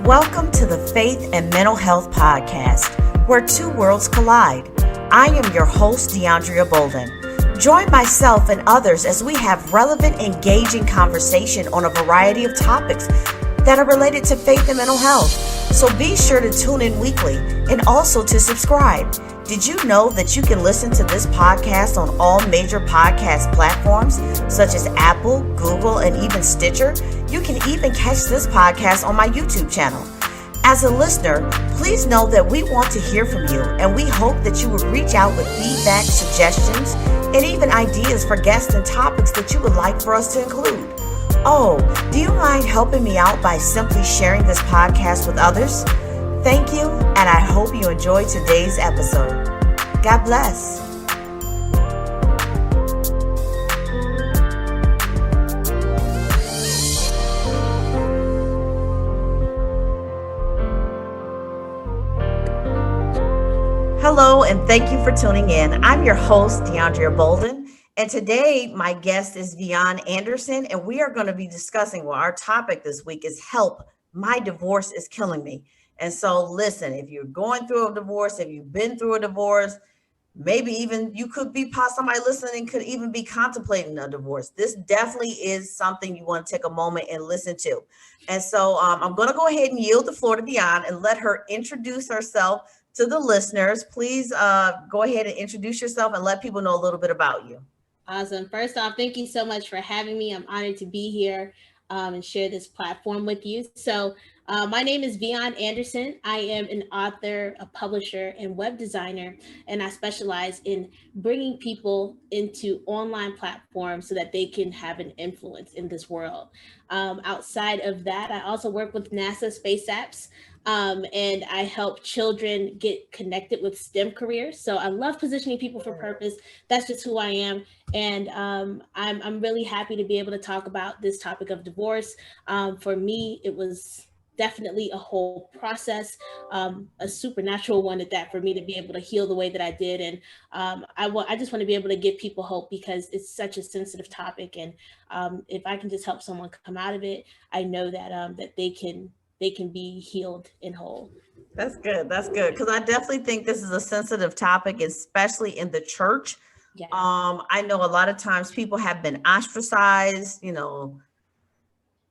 Welcome to the Faith and Mental Health Podcast, where two worlds collide. I am your host, DeAndrea Bolden. Join myself and others as we have relevant, engaging conversation on a variety of topics that are related to faith and mental health. So be sure to tune in weekly and also to subscribe. Did you know that you can listen to this podcast on all major podcast platforms, such as Apple, Google, and even Stitcher? You can even catch this podcast on my YouTube channel. As a listener, please know that we want to hear from you, and we hope that you would reach out with feedback, suggestions, and even ideas for guests and topics that you would like for us to include. Oh, do you mind helping me out by simply sharing this podcast with others? Thank you, and I hope you enjoy today's episode. God bless. Hello, and thank you for tuning in. I'm your host, DeAndrea Bolden, and today my guest is Veonne Anderson, and we are going to be discussing, our topic this week is help. My divorce is killing me. And so listen, if you're going through a divorce, if you've been through a divorce, maybe even you could be somebody listening could even be contemplating a divorce. This definitely is something you want to take a moment and listen to. And so I'm going to go ahead and yield the floor to Veonne and let her introduce herself to the listeners. Please go ahead and introduce yourself and let people know a little bit about you. Awesome. First off, thank you so much for having me. I'm honored to be here and share this platform with you. So my name is Veonne Anderson. I am an author, a publisher, and web designer, and I specialize in bringing people into online platforms so that they can have an influence in this world. Outside of that, I also work with NASA Space Apps. And I help children get connected with STEM careers. So I love positioning people for purpose. That's just who I am. And I'm really happy to be able to talk about this topic of divorce. For me, it was definitely a whole process, a supernatural one at that, for me to be able to heal the way that I did. And I just want to be able to give people hope because it's such a sensitive topic. And if I can just help someone come out of it, I know that that they can be healed and whole. That's good. That's good. Because I definitely think this is a sensitive topic, especially in the church. Yeah. I know a lot of times people have been ostracized,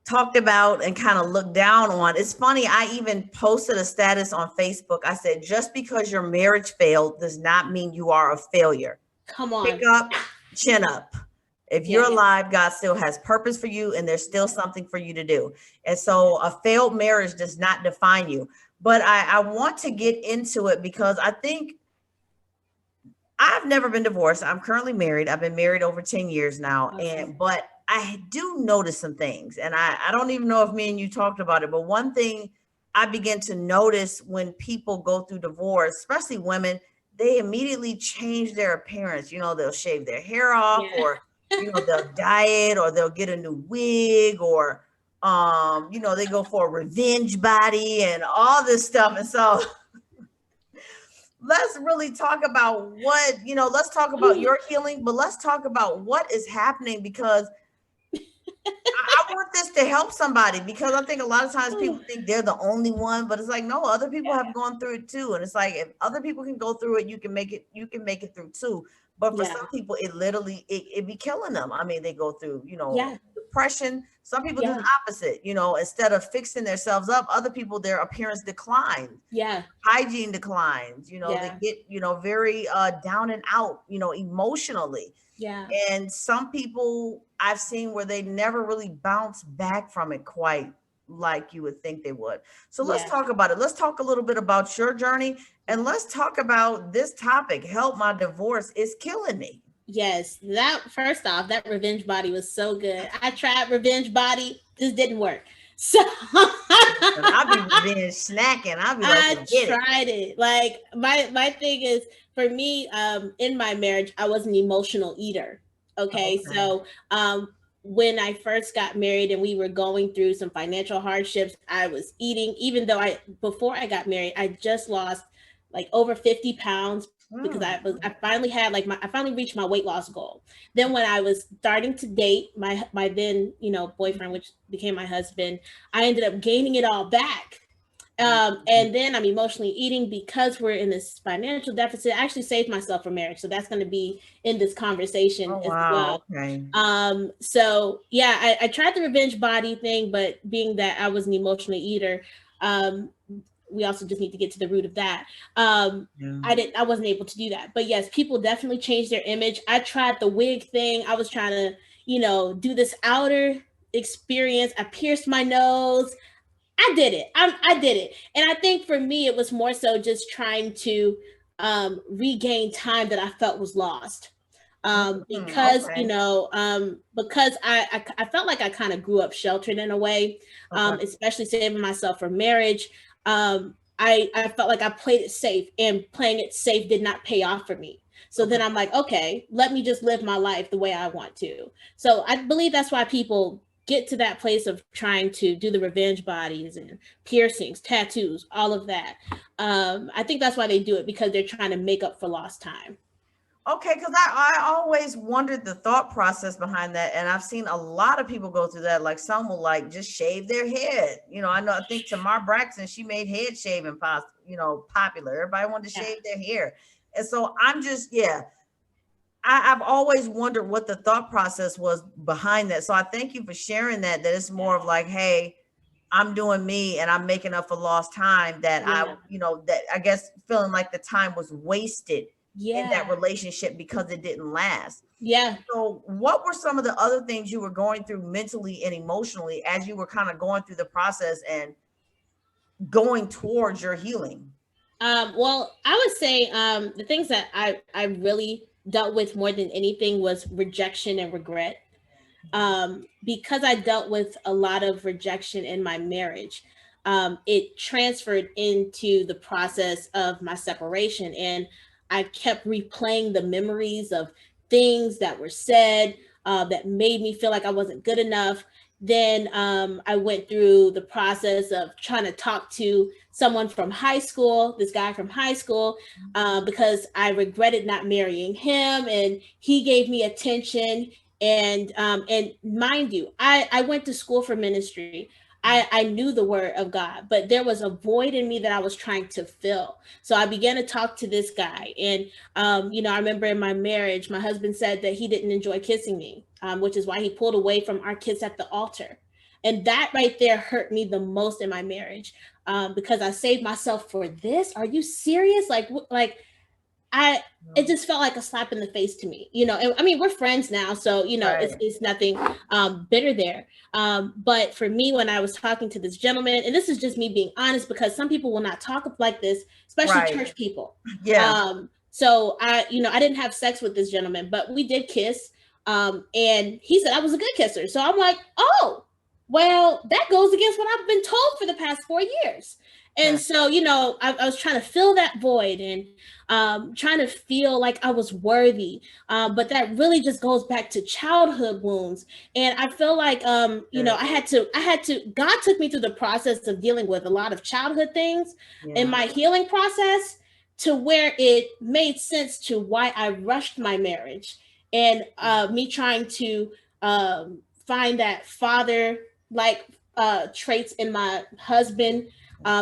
talked about and kind of looked down on. It's funny. I even posted a status on Facebook. I said, just because your marriage failed does not mean you are a failure. Come on. Pick up, chin up. If you're alive, God still has purpose for you, and there's still something for you to do. And so a failed marriage does not define you. But I want to get into it because I think I've never been divorced. I'm currently married. I've been married over 10 years now. Okay. But I do notice some things. And I don't even know if me and you talked about it. But one thing I begin to notice when people go through divorce, especially women, they immediately change their appearance. They'll shave their hair off or they'll diet or they'll get a new wig or, they go for a revenge body and all this stuff. And so let's really talk about let's talk about your healing, but let's talk about what is happening because I want this to help somebody because I think a lot of times people think they're the only one, but it's like, no, other people have gone through it too. And it's like, if other people can go through it, you can make it through too. But for some people, it literally, it be killing them. I mean, they go through, depression. Some people do the opposite, instead of fixing themselves up, other people, their appearance declines. Yeah. Hygiene declines, they get, very down and out, emotionally. Yeah. And some people I've seen where they never really bounce back from it quite like you would think they would. So let's talk about it. Let's talk a little bit about your journey and let's talk about this topic. Help, my divorce is killing me. Yes. First off, that revenge body was so good. I tried revenge body. This didn't work. So I'll be revenge snacking. I'll be like, I tried it. Like my thing is for me, in my marriage, I was an emotional eater. Okay. So when I first got married and we were going through some financial hardships, I was eating, even though before I got married, I just lost like over 50 pounds because I finally reached my weight loss goal. Then when I was starting to date my then, boyfriend, which became my husband, I ended up gaining it all back. And then I'm emotionally eating because we're in this financial deficit. I actually saved myself for marriage. So that's going to be in this conversation Oh, as wow. well. Okay. So yeah, I tried the revenge body thing, but being that I was an emotional eater, um, we also just need to get to the root of that. Yeah. I wasn't able to do that. But yes, people definitely changed their image. I tried the wig thing. I was trying to, do this outer experience. I pierced my nose. I did it. I did it. And I think for me, it was more so just trying to regain time that I felt was lost. Because Okay. because I felt like I kind of grew up sheltered in a way, Okay. especially saving myself for marriage. I felt like I played it safe, and playing it safe did not pay off for me. So Okay. then I'm like, okay, let me just live my life the way I want to. So I believe that's why people get to that place of trying to do the revenge bodies and piercings, tattoos, all of that. I think that's why they do it, because they're trying to make up for lost time. Okay, because I always wondered the thought process behind that. And I've seen a lot of people go through that. Like some will like just shave their head. I think Tamar Braxton, she made head shaving popular. Everybody wanted to Yeah. shave their hair. And so I'm just, yeah, I've always wondered what the thought process was behind that. So I thank you for sharing that it's more of like, hey, I'm doing me and I'm making up for lost time that Yeah. that I guess feeling like the time was wasted in that Yeah. relationship because it didn't last. Yeah. So what were some of the other things you were going through mentally and emotionally as you were kind of going through the process and going towards your healing? Well, I would say the things that I really dealt with more than anything was rejection and regret. Because I dealt with a lot of rejection in my marriage, it transferred into the process of my separation. And I kept replaying the memories of things that were said that made me feel like I wasn't good enough. Then I went through the process of trying to talk to someone from high school, this guy from high school, because I regretted not marrying him, and he gave me attention. And mind you, I went to school for ministry. I knew the word of God, but there was a void in me that I was trying to fill. So I began to talk to this guy. And I remember in my marriage, my husband said that he didn't enjoy kissing me, which is why he pulled away from our kiss at the altar. And that right there hurt me the most in my marriage, because I saved myself for this. Are you serious? I it just felt like a slap in the face to me, And, I mean, we're friends now, so Right. it's nothing bitter there. But for me, when I was talking to this gentleman, and this is just me being honest, because some people will not talk like this, especially Right. church people. Yeah. So I didn't have sex with this gentleman, but we did kiss. And he said I was a good kisser, so I'm like, oh, well, that goes against what I've been told for the past 4 years. Yeah. And so, I was trying to fill that void, and trying to feel like I was worthy. But that really just goes back to childhood wounds. And I feel like, Good. God took me through the process of dealing with a lot of childhood things in Yeah. my healing process, to where it made sense to why I rushed my marriage, and me trying to find that father like traits in my husband,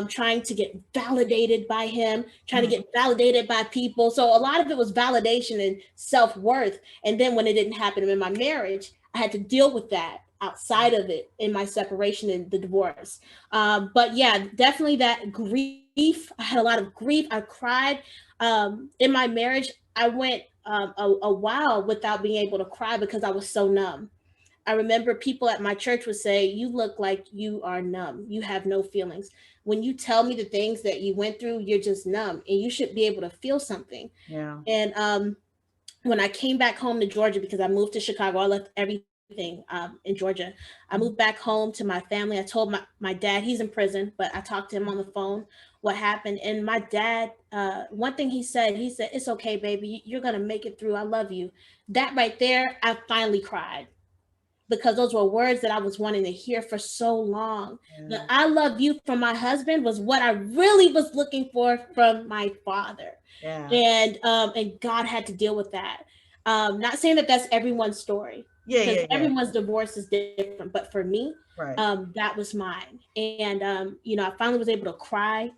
trying to get validated by him, trying to Mhm. get validated by people. So a lot of it was validation and self-worth. And then when it didn't happen in my marriage, I had to deal with that outside of it in my separation and the divorce. But yeah, definitely that grief. I had a lot of grief. I cried. In my marriage, I went a while without being able to cry because I was so numb. I remember people at my church would say, "You look like you are numb. You have no feelings. When you tell me the things that you went through, you're just numb, and you should be able to feel something." Yeah. And when I came back home to Georgia, because I moved to Chicago, I left everything in Georgia. I moved back home to my family. I told my dad, he's in prison, but I talked to him on the phone what happened. And my dad, one thing he said, "It's okay, baby. You're going to make it through. I love you." That right there, I finally cried, because those were words that I was wanting to hear for so long. The Yeah. "I love you" from my husband was what I really was looking for from my father. Yeah. And God had to deal with that. Not saying that that's everyone's story. Yeah, because yeah, yeah. everyone's divorce is different. But for me, Right. that was mine. And, I finally was able to cry.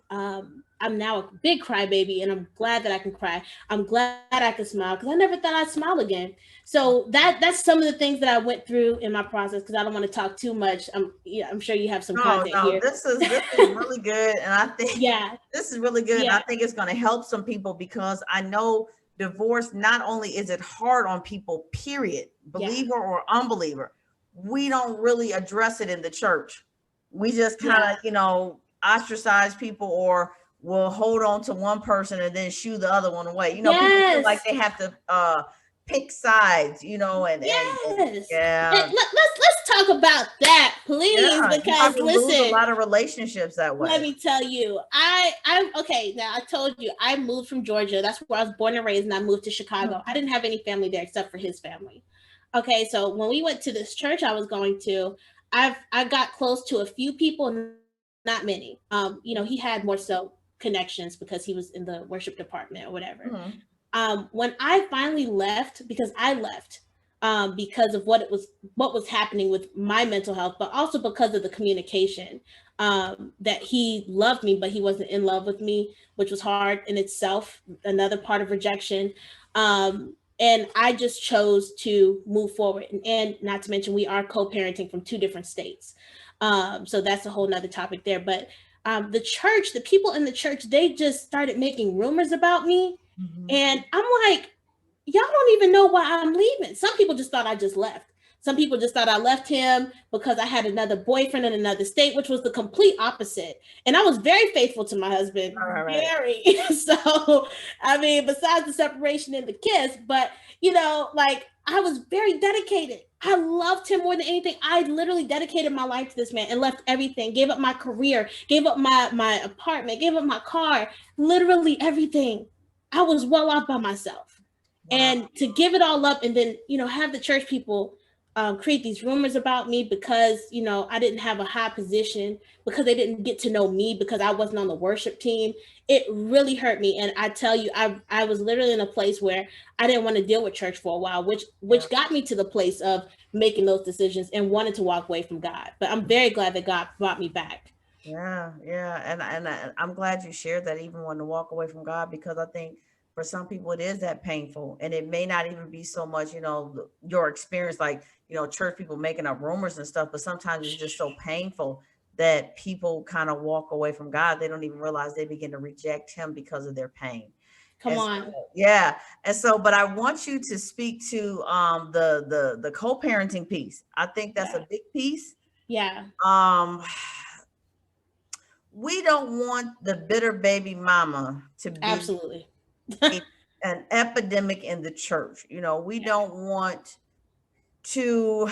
I'm now a big crybaby, and I'm glad that I can cry. I'm glad I can smile because I never thought I'd smile again. So that's some of the things that I went through in my process, because I don't want to talk too much. I'm sure you have some No, content no, here. this is really good, and I think Yeah, this is really good. And I yeah, think it's going to help some people because I know divorce. Not only is it hard on people, period, yeah, believer or unbeliever, we don't really address it in the church. We just kind yeah. of, ostracize people, or will hold on to one person and then shoo the other one away. People feel like Yes. they have to pick sides, and Yes. yeah, Let's talk about that, please. yeah, you Because probably lose a listen, lot of relationships that let way. me tell you, I'm okay. Now I told you I moved from Georgia. That's where I was born and raised, and I moved to Chicago. I Mhm. didn't have any family there except for his family. Okay, so when we went to this church I was going to, I got close to a few people, not many. He had more so connections because he was in the worship department or whatever. Mhm. When I finally left, because I left because of what was happening with my mental health, but also because of the communication, that he loved me but he wasn't in love with me, which was hard in itself, another part of rejection. And I just chose to move forward, and not to mention we are co-parenting from two different states. So that's a whole nother topic there. But the people in the church, they just started making rumors about me, Mhm. and I'm like, y'all don't even know why I'm leaving. Some people just thought I just left. Some people just thought I left him because I had another boyfriend in another state, which was the complete opposite. And I was very faithful to my husband, All right. very. So, I mean, besides the separation and the kiss, but like I was very dedicated. I loved him more than anything. I literally dedicated my life to this man and left everything, gave up my career, gave up my apartment, gave up my car, literally everything. I was well off by myself. Wow. And to give it all up and then, have the church people create these rumors about me because, I didn't have a high position, because they didn't get to know me, because I wasn't on the worship team. It really hurt me. And I tell you, I was literally in a place where I didn't want to deal with church for a while, Yeah. which got me to the place of making those decisions and wanted to walk away from God. But I'm very glad that God brought me back. Yeah, yeah, I'm glad you shared that, even wanting to walk away from God, because I think for some people it is that painful, and it may not even be so much, your experience, like, church people making up rumors and stuff, but sometimes it's just so painful that people kind of walk away from God. They don't even realize they begin to reject Him because of their pain. Come And so, on. yeah, and so, but I want you to speak to the co-parenting piece. I think that's Yeah. a big piece. Yeah. Um, we don't want the bitter baby mama to be Absolutely. a, an epidemic in the church. We Yeah. don't want to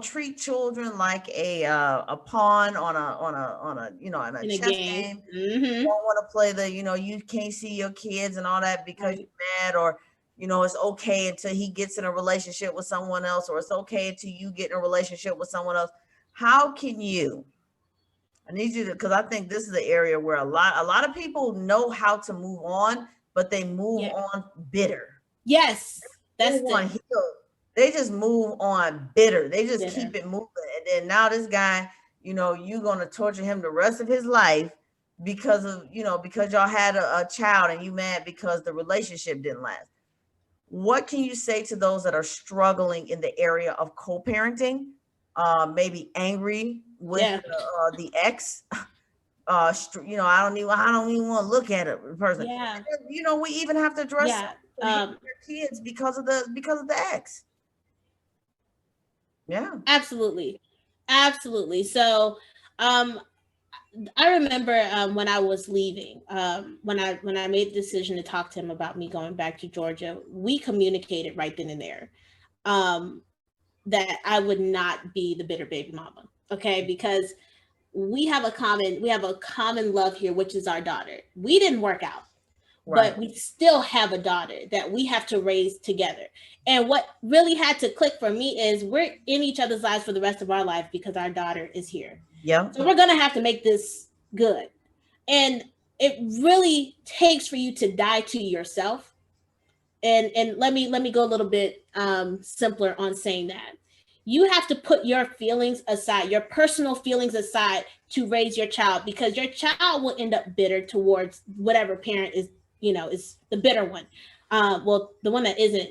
treat children like a pawn on a In a chess game. game. Mm-hmm. Don't want to play you can't see your kids and all that because Right. you're mad, or it's okay until he gets in a relationship with someone else, or it's okay until you get in a relationship with someone else. How can you I need you to, because I think this is the area where a lot of people know how to move on, but they move Yeah. on bitter. Yes. That's Move on the healed. They just move on bitter. They just keep bitter. it moving. And then now this guy, you're gonna torture him the rest of his life because y'all had a child and you mad because the relationship didn't last. What can you say to those that are struggling in the area of co-parenting? Maybe angry with Yeah. the ex. I don't even want to look at a person. Yeah. We even have to address Yeah. their kids because of the ex. Yeah. Absolutely. Absolutely. So, um, I remember when I was leaving, when I made the decision to talk to him about me going back to Georgia, we communicated right then and there, that I would not be the bitter baby mama. Okay, because we have a common love here, which is our daughter. We didn't work out, Right. but we still have a daughter that we have to raise together. And what really had to click for me is we're in each other's lives for the rest of our life because our daughter is here. Yeah. So we're going to have to make this good. And it really takes for you to die to yourself and let me go a little bit simpler on saying that. You have to put your feelings aside, your personal feelings aside, to raise your child, because your child will end up bitter towards whatever parent is, is the bitter one. Well, the one that isn't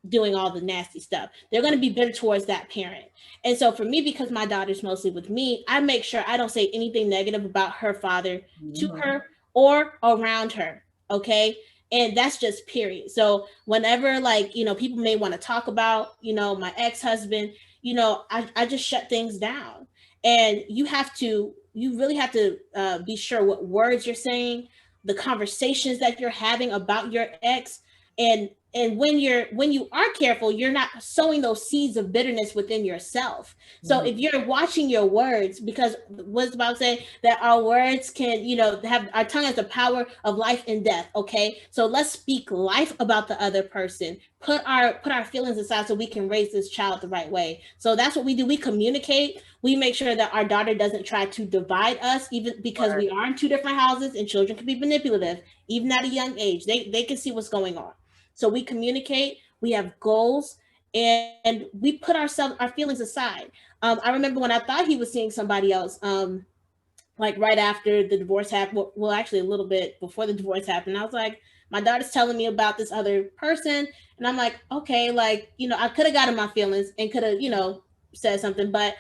doing all the nasty stuff. They're going to be bitter towards that parent. And so for me, because my daughter's mostly with me, I make sure I don't say anything negative about her father to her or around her. Okay. And that's just period. So whenever, like, people may want to talk about, my ex-husband, I just shut things down. And you really have to be sure what words you're saying, the conversations that you're having about your ex. And when you are careful, you're not sowing those seeds of bitterness within yourself. So if you're watching your words, because what's the Bible say, that our words can, have, our tongue has the power of life and death. Okay, so let's speak life about the other person. Put our feelings aside so we can raise this child the right way. So that's what we do. We communicate. We make sure that our daughter doesn't try to divide us, even because we are in two different houses, and children can be manipulative even at a young age. They can see what's going on. So we communicate, we have goals, and we put our feelings aside. I remember when I thought he was seeing somebody else, like right after the divorce happened. Well, actually a little bit before the divorce happened. I was like, my daughter's telling me about this other person, and I'm like, okay, like, I could have gotten my feelings and could have, said something, but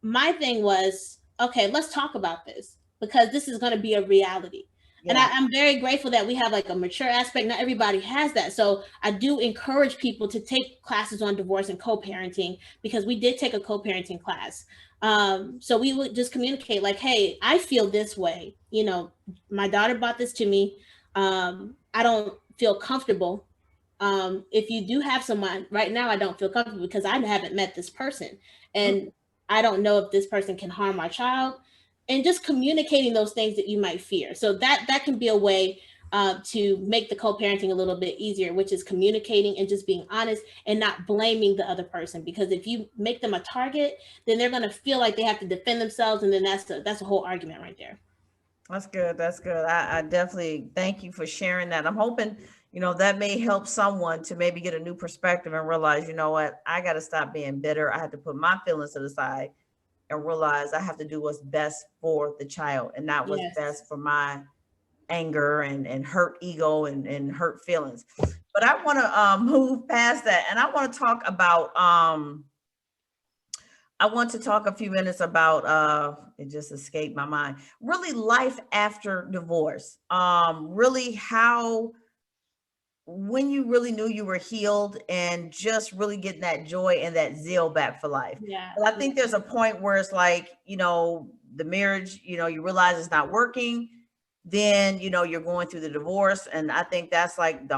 my thing was, okay, let's talk about this, because this is going to be a reality. And I'm very grateful that we have like a mature aspect. Not everybody has that. So I do encourage people to take classes on divorce and co-parenting, because we did take a co-parenting class. So we would just communicate like, hey, I feel this way. My daughter brought this to me. I don't feel comfortable. If you do have someone right now, I don't feel comfortable because I haven't met this person. And I don't know if this person can harm my child, and just communicating those things that you might fear. So that can be a way to make the co-parenting a little bit easier, which is communicating and just being honest and not blaming the other person. Because if you make them a target, then they're going to feel like they have to defend themselves, and then that's a whole argument right there. That's good. That's good. I definitely thank you for sharing that. I'm hoping, that may help someone to maybe get a new perspective and realize, you know what, I got to stop being bitter. I have to put my feelings to the side and realize I have to do what's best for the child and not what's best for my anger and hurt ego and hurt feelings. But I want to move past that, and I want to talk about I want to talk a few minutes about it just escaped my mind. Really life after divorce. Really how when you really knew you were healed and just really getting that joy and that zeal back for life. Yeah. But I think there's a point where it's like, the marriage, you realize it's not working. Then, you're going through the divorce. And I think that's like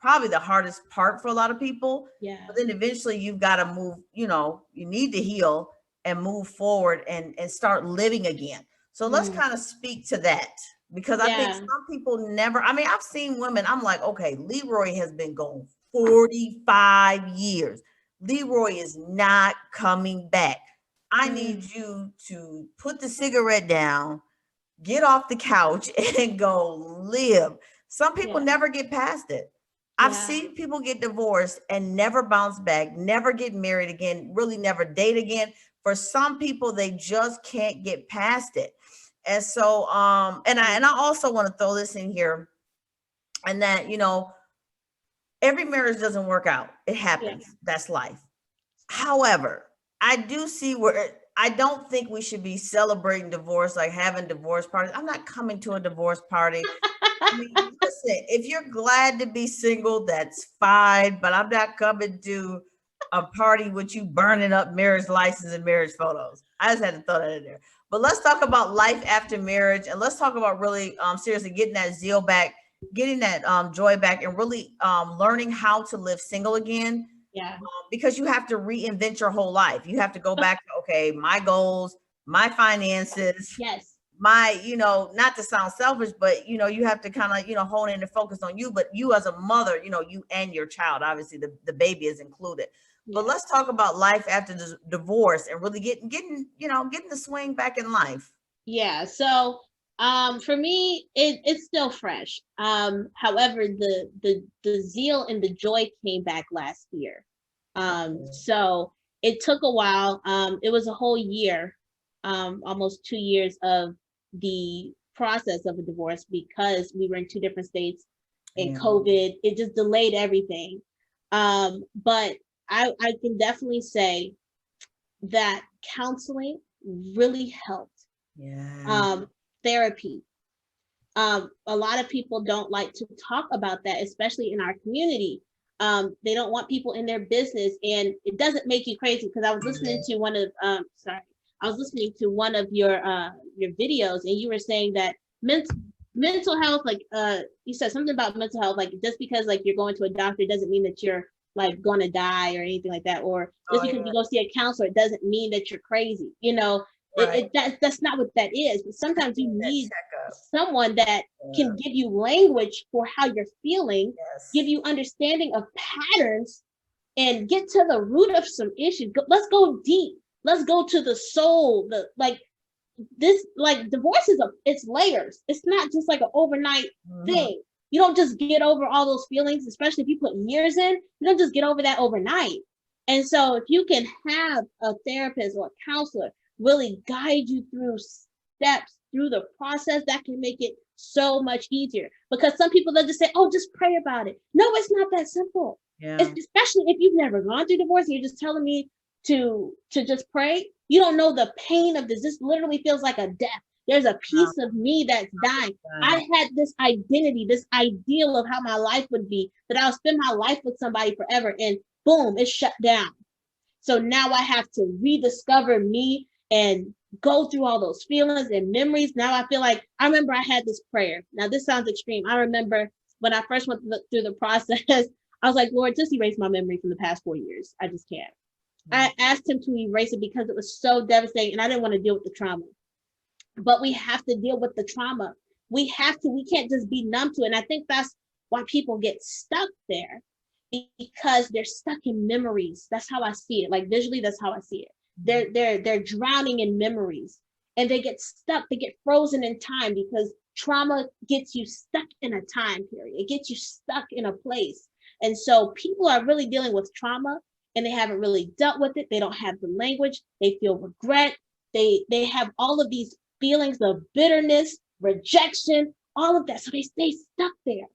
probably the hardest part for a lot of people. Yeah. But then eventually you've got to move, you need to heal and move forward and start living again. So let's kind of speak to that, because I think some people never, I've seen women, I'm like, okay, Leroy has been gone 45 years. Leroy is not coming back. I need you to put the cigarette down, get off the couch and go live. Some people never get past it. I've seen people get divorced and never bounce back, never get married again, really never date again. For some people, they just can't get past it. And so, and I also want to throw this in here, and that, every marriage doesn't work out. It happens. That's life. However, I do see where I don't think we should be celebrating divorce, like having divorce parties. I'm not coming to a divorce party. Listen, if you're glad to be single, that's fine, but I'm not coming to a party with you burning up marriage license and marriage photos. I just had to throw that in there. But let's talk about life after marriage, and let's talk about really seriously getting that zeal back, getting that joy back, and really learning how to live single again. Yeah. Because you have to reinvent your whole life. You have to go back to, okay, my goals, my finances, my, not to sound selfish, but, you have to kind of, hone in and focus on you, but you as a mother, you and your child, obviously the baby is included. But let's talk about life after the divorce and really getting the swing back in life. Yeah. So For me, it's still fresh. However, the zeal and the joy came back last year. So it took a while. It was a whole year, almost 2 years of the process of a divorce because we were in two different states and COVID. It just delayed everything. But I can definitely say that counseling really helped. Yeah. Therapy. A lot of people don't like to talk about that, especially in our community. They don't want people in their business, and it doesn't make you crazy because I was listening to one of I was listening to one of your videos, and you were saying that mental health, like you said something about mental health, like just because like you're going to a doctor doesn't mean that you're like gonna die or anything like that, or just because you go see a counselor, it doesn't mean that you're crazy. Right. That's not what that is. But sometimes you need Checkup. someone that can give you language for how you're feeling, Yes. give you understanding of patterns, and get to the root of some issues. Let's go deep. Let's go to the soul. Like divorce it's layers. It's not just like an overnight thing. You don't just get over all those feelings, especially if you put years in. You don't just get over that overnight. And so if you can have a therapist or a counselor really guide you through steps through the process, that can make it so much easier. Because some people, they'll just say, oh, just pray about it. No, it's not that simple. Yeah. Especially if you've never gone through divorce and you're just telling me to just pray. You don't know the pain of this. This literally feels like a death. There's a piece of me that's dying. I had this identity, this ideal of how my life would be, that I'll spend my life with somebody forever, and boom, it's shut down. So now I have to rediscover me and go through all those feelings and memories. Now I feel like, I remember I had this prayer. Now this sounds extreme. I remember when I first went through the process, I was like, Lord, just erase my memory from the past 4 years. I just can't. I asked him to erase it because it was so devastating and I didn't want to deal with the trauma. But we have to deal with the trauma. We can't just be numb to it. And I think that's why people get stuck there, because they're stuck in memories. That's how I see it. Like visually, that's how I see it. They're drowning in memories, and they get stuck. They get frozen in time because trauma gets you stuck in a time period. It gets you stuck in a place. And so people are really dealing with trauma and they haven't really dealt with it. They don't have the language. They feel regret. They have all of these feelings of bitterness, rejection, all of that. So they stay stuck there.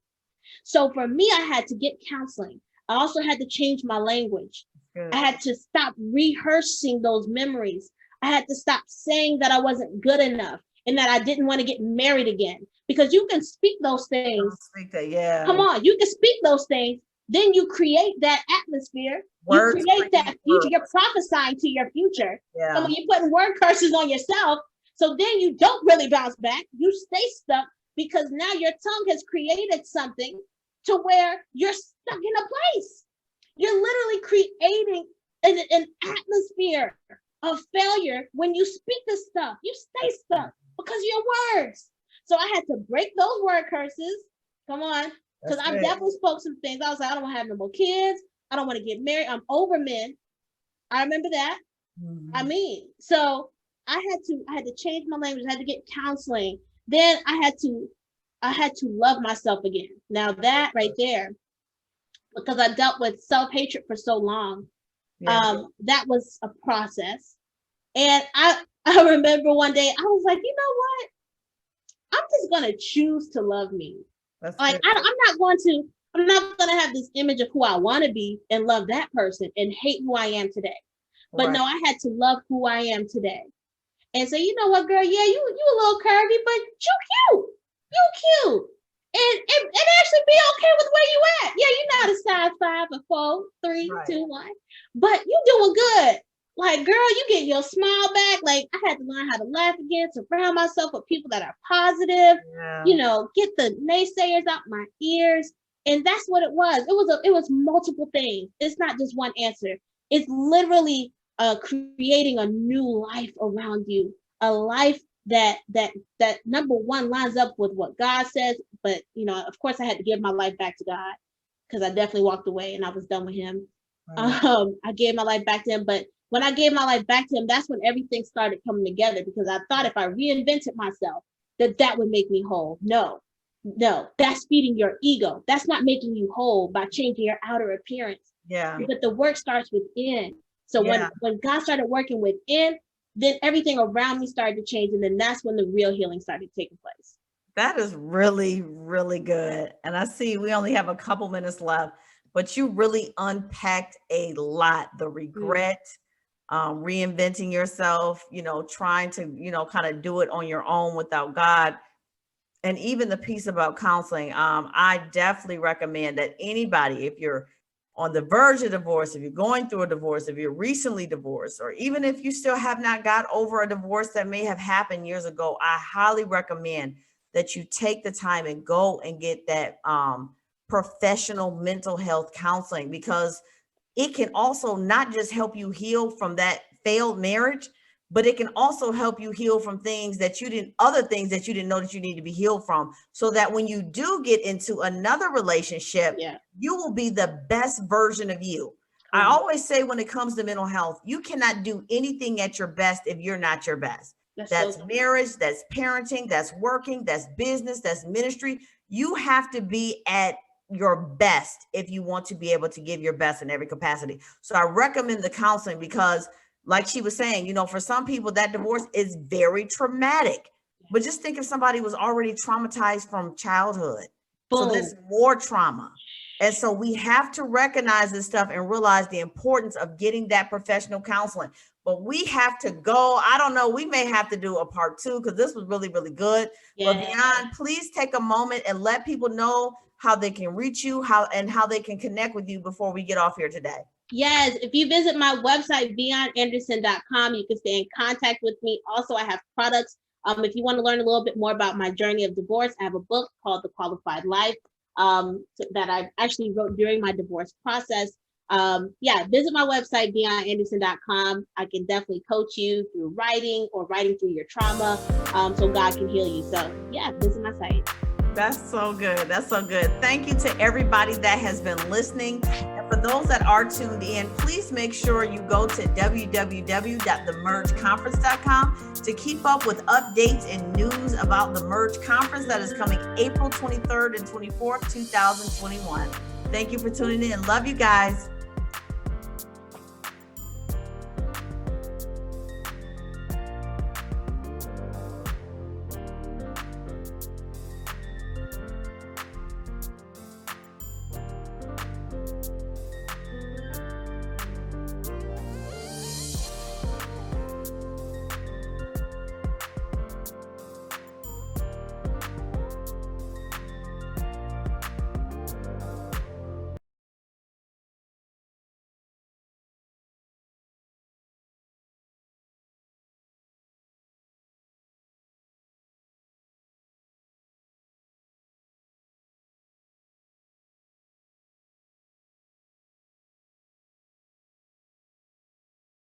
So for me, I had to get counseling. I also had to change my language. I had to stop rehearsing those memories. I had to stop saying that I wasn't good enough and that I didn't want to get married again. Because you can speak those things. Yeah. Come on, you can speak those things. Then you create that atmosphere. You create that future. You're prophesying to your future. Yeah. And when you're putting word curses on yourself, so then you don't really bounce back. You stay stuck because now your tongue has created something to where you're stuck in a place. You're literally creating an atmosphere of failure. When you speak this stuff, you stay stuck because of your words. So I had to break those word curses. Come on. Because I definitely spoke some things. I was like, I don't want to have no more kids. I don't want to get married. I'm over men. I remember that. I mean, so I had to change my language. I had to get counseling. Then I had to love myself again. Now that right there, because I dealt with self-hatred for so long, that was a process. And I remember one day I was like, you know what? I'm just gonna choose to love me. I'm not gonna have this image of who I want to be and love that person and hate who I am today. But no, I had to love who I am today. And say, you know what, girl, yeah, you a little curvy, but you cute. You cute. And actually be okay with where you at. Yeah, you're not a size 5 or 4, 3, 2, 1. But you doing good. Like, girl, you get your smile back. Like, I had to learn how to laugh again, surround myself with people that are positive, get the naysayers out my ears. And that's what it was. It was multiple things. It's not just one answer. It's literally creating a new life around you, a life that number one lines up with what God says. But of course, I had to give my life back to God because I definitely walked away and I was done with him. I gave my life back to him, but when I gave my life back to him, that's when everything started coming together, because I thought if I reinvented myself, that would make me whole. No, that's feeding your ego. That's not making you whole by changing your outer appearance. Yeah. But the work starts within. So Yeah. when God started working within, then everything around me started to change. And then that's when the real healing started taking place. That is really, really good. And I see we only have a couple minutes left, but you really unpacked a lot. The regret, reinventing yourself, trying to, kind of do it on your own without God. And even the piece about counseling. I definitely recommend that anybody, if you're on the verge of divorce, if you're going through a divorce, if you're recently divorced, or even if you still have not got over a divorce that may have happened years ago, I highly recommend that you take the time and go and get that professional mental health counseling, because it can also not just help you heal from that failed marriage, but it can also help you heal from other things that you didn't know that you need to be healed from, so that when you do get into another relationship, you will be the best version of you. I always say, when it comes to mental health, you cannot do anything at your best if you're not your best. That's marriage, that's parenting, that's working, that's business, that's ministry. You have to be at your best if you want to be able to give your best in every capacity. So I recommend the counseling, because like she was saying, for some people that divorce is very traumatic. But just think if somebody was already traumatized from childhood. Boom. So there's more trauma. And so we have to recognize this stuff and realize the importance of getting that professional counseling. But we have to go. I don't know. We may have to do a part 2, because this was really, really good. Yeah. But Veonne, please take a moment and let people know how they can reach you, how they can connect with you before we get off here today. Yes, if you visit my website, VeonneAnderson.com, you can stay in contact with me. Also, I have products. If you want to learn a little bit more about my journey of divorce, I have a book called The Qualified Life that I actually wrote during my divorce process. Visit my website, VeonneAnderson.com. I can definitely coach you through writing or writing through your trauma, so God can heal you. So visit my site. That's so good. That's so good. Thank you to everybody that has been listening. And for those that are tuned in, please make sure you go to www.themergeconference.com to keep up with updates and news about the Merge Conference that is coming April 23rd and 24th, 2021. Thank you for tuning in. Love you guys.